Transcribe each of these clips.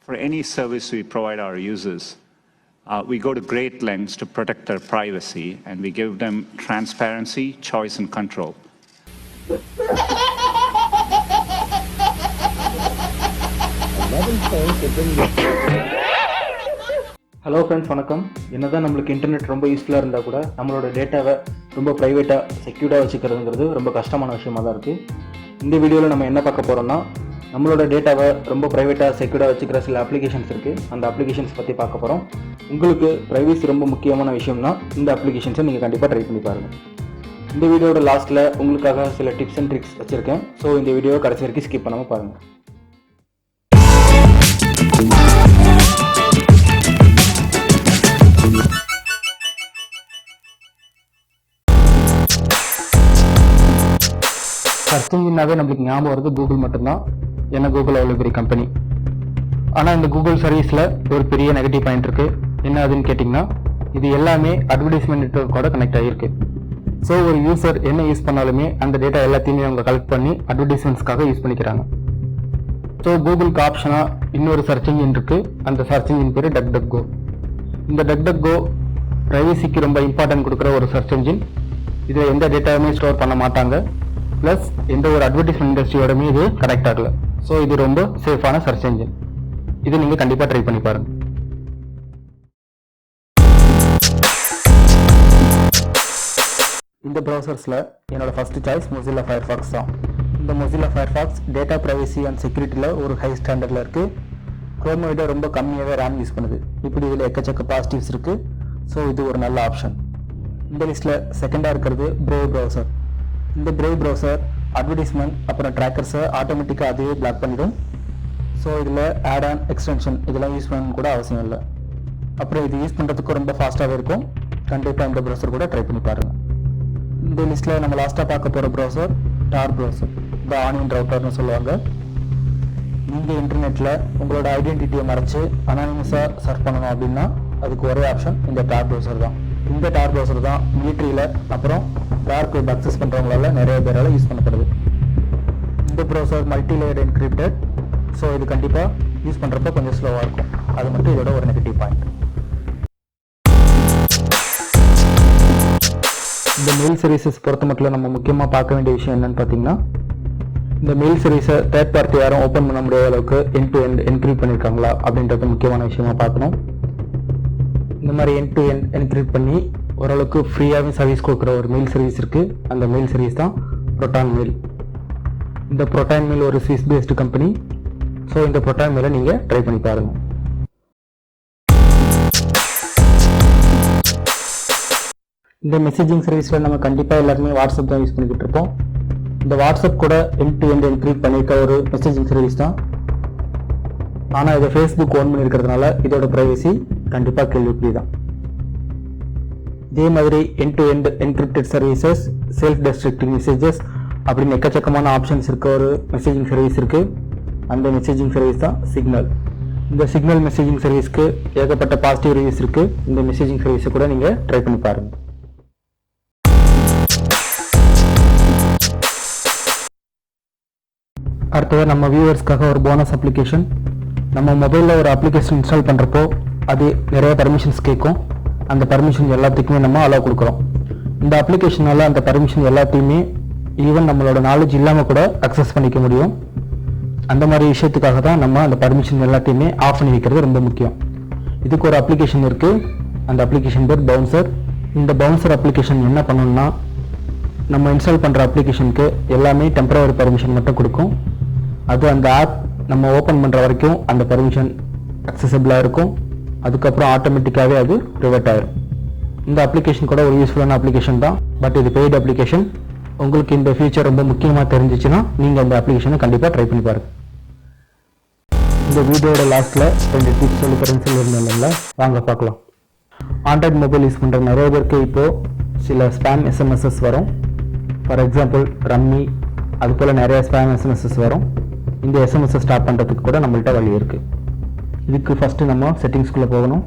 For any service we provide our users, we go to great lengths to protect their privacy, and we give them transparency, choice, and control. Hello friends, வணக்கம். என்னதான் நம்மளுக்கு internet ரொம்ப யூஸ்ஃபுல்லாக இருந்தால் கூட நம்மளோட டேட்டாவை ரொம்ப ப்ரைவேட்டாக செக்யூர்டாக வச்சுக்கிறதுங்கிறது ரொம்ப கஷ்டமான விஷயமாக தான் இருக்குது. இந்த வீடியோவில் நம்ம என்ன பார்க்க போகிறோம்னா, நம்மளோட டேட்டாவை ரொம்ப ப்ரைவேட்டாக செக்யூர்டாக வச்சுக்கிற சில அப்ளிகேஷன்ஸ் இருக்குது. அந்த அப்ளிகேஷன்ஸ் பற்றி பார்க்க போகிறோம். உங்களுக்கு ப்ரைவசி ரொம்ப முக்கியமான விஷயம்னா இந்த அப்ளிகேஷன்ஸை நீங்கள் கண்டிப்பாக ட்ரை பண்ணி பாருங்கள். இந்த வீடியோட லாஸ்ட்டில் உங்களுக்காக சில டிப்ஸ் அண்ட் ட்ரிக்ஸ் வச்சுருக்கேன். ஸோ இந்த வீடியோவை கடைசி வரைக்கும் ஸ்கிப் பண்ணாமல் பாருங்கள். சர்ச் இன்ஜின்னாவே நம்மளுக்கு ஞாபகம் வருது கூகுள் மட்டும்தான். ஏன்னா கூகுள் அவ்வளோ பெரிய கம்பெனி. ஆனால் இந்த கூகுள் சர்வீஸில் ஒரு பெரிய நெகட்டிவ் பாயிண்ட் இருக்குது. என்ன அதுன்னு கேட்டிங்கன்னா, இது எல்லாமே அட்வர்டைஸ்மெண்ட் நெட்வொர்க்கோட கனெக்ட் ஆகிருக்கு. ஸோ ஒரு யூசர் என்ன யூஸ் பண்ணாலுமே அந்த டேட்டா எல்லாத்தையுமே அவங்க கலெக்ட் பண்ணி அட்வர்டைஸ்மெண்ட்ஸ்க்காக யூஸ் பண்ணிக்கிறாங்க. ஸோ கூகுளுக்கு ஆப்ஷனாக இன்னொரு சர்ச் இன்ஜின் இருக்குது. அந்த சர்ச் இன்ஜின் பேர் DuckDuckGo. இந்த DuckDuckGo ப்ரைவசிக்கு ரொம்ப இம்பார்ட்டன்ட் கொடுக்குற ஒரு சர்ச் இன்ஜின். இதில் எந்த டேட்டாவுமே ஸ்டோர் பண்ண மாட்டாங்க. ப்ளஸ் எந்த ஒரு அட்வர்டைஸ்மெண்ட் இண்டஸ்ட்ரியோடமே இது கனெக்ட் ஆகல. ஸோ இது ரொம்ப சேஃபான சர்ச் இன்ஜின். இது நீங்கள் கண்டிப்பாக ட்ரை பண்ணி பாருங்கள். இந்த ப்ரௌசர்ஸில் என்னோட ஃபர்ஸ்ட் சாய்ஸ் Mozilla Firefox தான். இந்த Mozilla Firefox data privacy and செக்யூரிட்டியில் ஒரு ஹை ஸ்டாண்டர்டில் இருக்குது. குரோமை விட ரொம்ப கம்மியாகவே ரேம் யூஸ் பண்ணுது. இப்படி இதில் எக்கச்சக்க பாசிட்டிவ்ஸ் இருக்குது. ஸோ இது ஒரு நல்ல ஆப்ஷன். இந்த லிஸ்ட்டில் செகண்டாக இருக்கிறது Brave ப்ரௌசர். இந்த Brave ப்ரௌசர் அட்வர்டைஸ்மெண்ட் அப்புறம் ட்ராக்கர்ஸை ஆட்டோமேட்டிக்காக அதுவே பிளாக் பண்ணிடும். ஸோ இதில் ஆட் ஆன் எக்ஸ்டென்ஷன் இதெல்லாம் யூஸ் பண்ணணும் கூட அவசியம் இல்லை. அப்புறம் இது யூஸ் பண்ணுறதுக்கு ரொம்ப ஃபாஸ்ட்டாகவே இருக்கும். கண்டிப்பாக இந்த ப்ரௌசர் கூட ட்ரை பண்ணி பாருங்கள். இந்த லிஸ்ட்டில் நம்ம லாஸ்ட்டாக பார்க்க போகிற ப்ரௌசர் டார் ப்ரௌசர். இந்த ஆனியன் ரவுட்டர்னு சொல்லுவாங்க. நீங்கள் இன்டர்நெட்டில் உங்களோட ஐடென்டிட்டியை மறைச்சு அனானிமஸாக சர்ச் பண்ணணும் அப்படின்னா அதுக்கு ஒரே ஆப்ஷன் இந்த டார் ப்ரௌசர் தான். இந்த டார் ப்ரௌசர் தான் மிலிட்ரியில் அப்புறம் டார்க் வெப் அக்சஸ் பண்ணுறவங்களால நிறைய பேரால் யூஸ் பண்ணப்படுது. இந்த browser multi layered encrypted. So இது கண்டிப்பாக யூஸ் பண்ணுறப்ப கொஞ்சம் ஸ்லோவாக இருக்கும். அது மட்டும் இதோட ஒரு நெகட்டிவ் பாயிண்ட். இந்த மெயில் சர்வீசஸ் பொறுத்த மட்டும் நம்ம முக்கியமாக பார்க்க வேண்டிய விஷயம் என்னன்னு பார்த்தீங்கன்னா, இந்த மெயில் சர்வீஸை தேர்ட் பார்ட்டி யாரும் ஓப்பன் பண்ண முடியாத அளவுக்கு எண்ட் டு எண்ட் என்கிரிப்ட் பண்ணியிருக்காங்களா அப்படின்றது முக்கியமான விஷயமா பார்க்கணும். இந்த மாதிரி எண்ட் டு எண்ட் என்கிரிப்ட் பண்ணி ஓரளவுக்கு ஃப்ரீயாகவே சர்வீஸ் கொடுக்குற ஒரு மெயில் சர்வீஸ் இருக்குது. அந்த மெயில் சர்வீஸ் தான் Proton Mail. இந்த Proton Mail ஒரு ஸ்விஸ் பேஸ்டு கம்பெனி. ஸோ இந்த Proton Mail நீங்கள் ட்ரை பண்ணி பாருங்கள். இந்த மெசேஜிங் சர்வீஸில் நம்ம கண்டிப்பாக எல்லாருமே வாட்ஸ்அப் தான் யூஸ் பண்ணிக்கிட்டு இருப்போம். இந்த வாட்ஸ்அப் கூட எண்ட் டு எண்ட் என்கிரிப்ட் பண்ணியிருக்க ஒரு மெசேஜிங் சர்வீஸ் தான். ஆனால் இதை ஃபேஸ்புக் ஓன் பண்ணியிருக்கிறதுனால இதோட ப்ரைவசி கண்டிப்பாக கேள்விக்குறி தான். இதே மாதிரி end to end encrypted services, self destructing messages அப்படின்னு எக்கச்சக்கமான ஆப்ஷன்ஸ் இருக்க ஒரு மெசேஜிங் சர்வீஸ் இருக்குது. அந்த மெசேஜிங் சர்வீஸ் தான் சிக்னல். இந்த சிக்னல் மெசேஜிங் சர்வீஸ்க்கு ஏகப்பட்ட பாசிட்டிவ் ரிவ்யூஸ் இருக்குது. இந்த மெசேஜிங் சர்வீஸை கூட நீங்கள் ட்ரை பண்ணி பாருங்கள். அடுத்தது நம்ம வியூவர்ஸ்க்காக ஒரு போனஸ் அப்ளிகேஷன். நம்ம மொபைலில் ஒரு அப்ளிகேஷன் இன்ஸ்டால் பண்ணுறப்போ அது நிறைய பர்மிஷன்ஸ் கேட்கும். அந்த பர்மிஷன் எல்லாத்துக்குமே நம்ம அலோவ் கொடுக்குறோம். இந்த அப்ளிகேஷனால் அந்த பர்மிஷன் எல்லாத்தையுமே ஈவன் நம்மளோட நாலேஜ் இல்லாமல் கூட அக்சஸ் பண்ணிக்க முடியும். அந்த மாதிரி விஷயத்துக்காக தான் நம்ம அந்த பர்மிஷன் எல்லாத்தையுமே ஆஃப் பண்ணி வைக்கிறது ரொம்ப முக்கியம். இதுக்கு ஒரு அப்ளிகேஷன் இருக்குது. அந்த அப்ளிகேஷன் பேர் பவுன்சர். இந்த பவுன்சர் அப்ளிகேஷன் என்ன பண்ணணும்னா, நம்ம இன்ஸ்டால் பண்ணுற அப்ளிகேஷனுக்கு எல்லாமே டெம்பரவரி பர்மிஷன் மட்டும் கொடுக்கும். அது அந்த ஆப் நம்ம ஓப்பன் பண்ணுற வரைக்கும் அந்த பர்மிஷன் அக்சசபிளாக இருக்கும். அதுக்கப்புறம் ஆட்டோமேட்டிக்காகவே அது ரிவர்ட் ஆயிடும். இந்த அப்ளிகேஷன் கூட ஒரு யூஸ்ஃபுல்லான அப்ளிகேஷன் தான். பட் இது பெய்டு அப்ளிகேஷன். உங்களுக்கு இந்த ஃபீச்சர் ரொம்ப முக்கியமாக தெரிஞ்சிச்சுன்னா நீங்கள் இந்த அப்ளிகேஷனை கண்டிப்பாக ட்ரை பண்ணி பாருங்கள். இந்த வீடியோட லாஸ்ட்டில் 2 டிப்ஸ் சொல்லி தரேன்னு சொல்லியிருந்தேன்ல, வாங்க பார்க்கலாம். ஆண்ட்ராய்ட் மொபைல் யூஸ் பண்ணுற நிறைய பேருக்கு இப்போது சில ஸ்பேம் எஸ்எம்எஸ்எஸ் வரும். ஃபார் எக்ஸாம்பிள் ரம்மி, அது போல் நிறைய ஸ்பேம் எஸ்எம்எஸ்எஸ் வரும். இந்த எஸ்எம்எஸ்ஸை ஸ்டாப் பண்ணுறதுக்கு கூட நம்மள்ட்ட வழி இருக்குது. இதுக்கு ஃபஸ்ட்டு நம்ம செட்டிங்ஸ்குள்ளே போகணும்.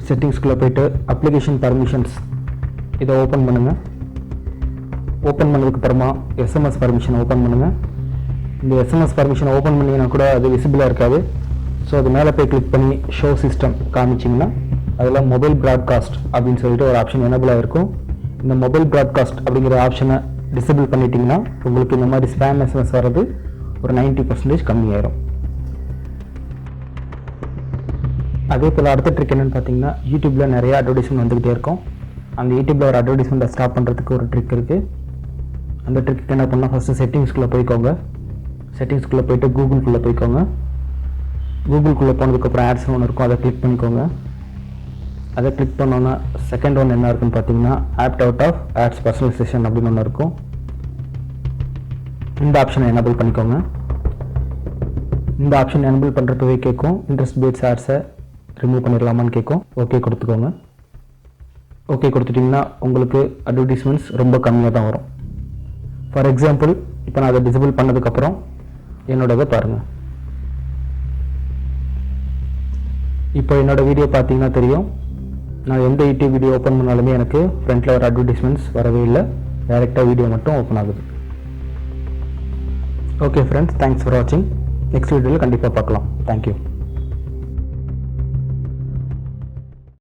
செட்டிங்ஸ்குள்ளே போய்ட்டு அப்ளிகேஷன் பர்மிஷன்ஸ் இதை ஓப்பன் பண்ணுங்கள். ஓப்பன் பண்ணதுக்கு அப்புறமா எஸ்எம்எஸ் பர்மிஷன் ஓப்பன் பண்ணுங்கள். இந்த எஸ்எம்எஸ் பர்மிஷன் ஓப்பன் பண்ணிங்கன்னா கூட அது விசிபிளாக இருக்காது. ஸோ அது மேலே போய் கிளிக் பண்ணி ஷோ சிஸ்டம் காமிச்சிங்கன்னா அதில் மொபைல் ப்ராட்காஸ்ட் அப்படின்னு சொல்லிட்டு ஒரு ஆப்ஷன் எனபிள் ஆகிருக்கும். இந்த மொபைல் ப்ராட்காஸ்ட் அப்படிங்கிற ஆப்ஷனை டிசேபிள் பண்ணிட்டீங்கன்னா உங்களுக்கு இந்த மாதிரி ஸ்பேம் எஸ்எம்எஸ் வர்றது ஒரு 90% கம்மியாயிரும். அதே போல் அடுத்த ட்ரிக் என்னென்னு பார்த்தீங்கன்னா, யூடியூப்பில் நிறைய அட்வர்டைஸ்மெண்ட் வந்துக்கிட்டே இருக்கும். அந்த யூடியூப்பில் ஒரு அட்வர்டைஸ்மெண்ட்டை ஸ்டாப் பண்ணுறதுக்கு ஒரு ட்ரிக் இருக்குது. அந்த ட்ரிக்கு என்ன பண்ணால், ஃபஸ்ட்டு செட்டிங்ஸ்குள்ளே போய்க்கோங்க. செட்டிங்ஸ்குள்ளே போய்ட்டு கூகுள்குள்ளே போய்க்கோங்க. கூகுள்குள்ளே போனதுக்கப்புறம் ஆட்ஸ்னு ஒன்று இருக்கும், அதை கிளிக் பண்ணிக்கோங்க. அதை கிளிக் பண்ணோன்னா செகண்ட் ஒன் என்ன இருக்குன்னு பார்த்தீங்கன்னா, opt out of ads personalisation அப்படின்னு ஒன்று இருக்கும். இந்த ஆப்ஷனை எனபிள் பண்ணிக்கோங்க. இந்த ஆப்ஷன் எனபிள் பண்ணுறப்பவே கேட்கும், இன்ட்ரெஸ்ட் பேஸ்ட் ஆட்ஸை ரிமூவ் பண்ணிடலாமான்னு கேட்கும். ஓகே கொடுத்துக்கோங்க. ஓகே கொடுத்துட்டிங்கன்னா உங்களுக்கு அட்வர்டைஸ்மெண்ட்ஸ் ரொம்ப கம்மியாக தான் வரும். ஃபார் எக்ஸாம்பிள், இப்போ நான் அதை டிசேபிள் பண்ணதுக்கப்புறம் என்னோடதை பாருங்கள். இப்போ என்னோடய வீடியோ பார்த்தீங்கன்னா தெரியும், நான் எந்த யூடியூப் வீடியோ ஓப்பன் பண்ணாலுமே எனக்கு ஃப்ரண்ட்டில் ஒரு அட்வர்டைஸ்மெண்ட்ஸ் வரவே இல்லை. டைரெக்டாக வீடியோ மட்டும் ஓப்பன் ஆகுது. ஓகே ஃப்ரெண்ட்ஸ், தேங்க்ஸ் ஃபார் வாட்சிங். நெக்ஸ்ட் வீடியோவில் கண்டிப்பாக பார்க்கலாம். தேங்க்யூ.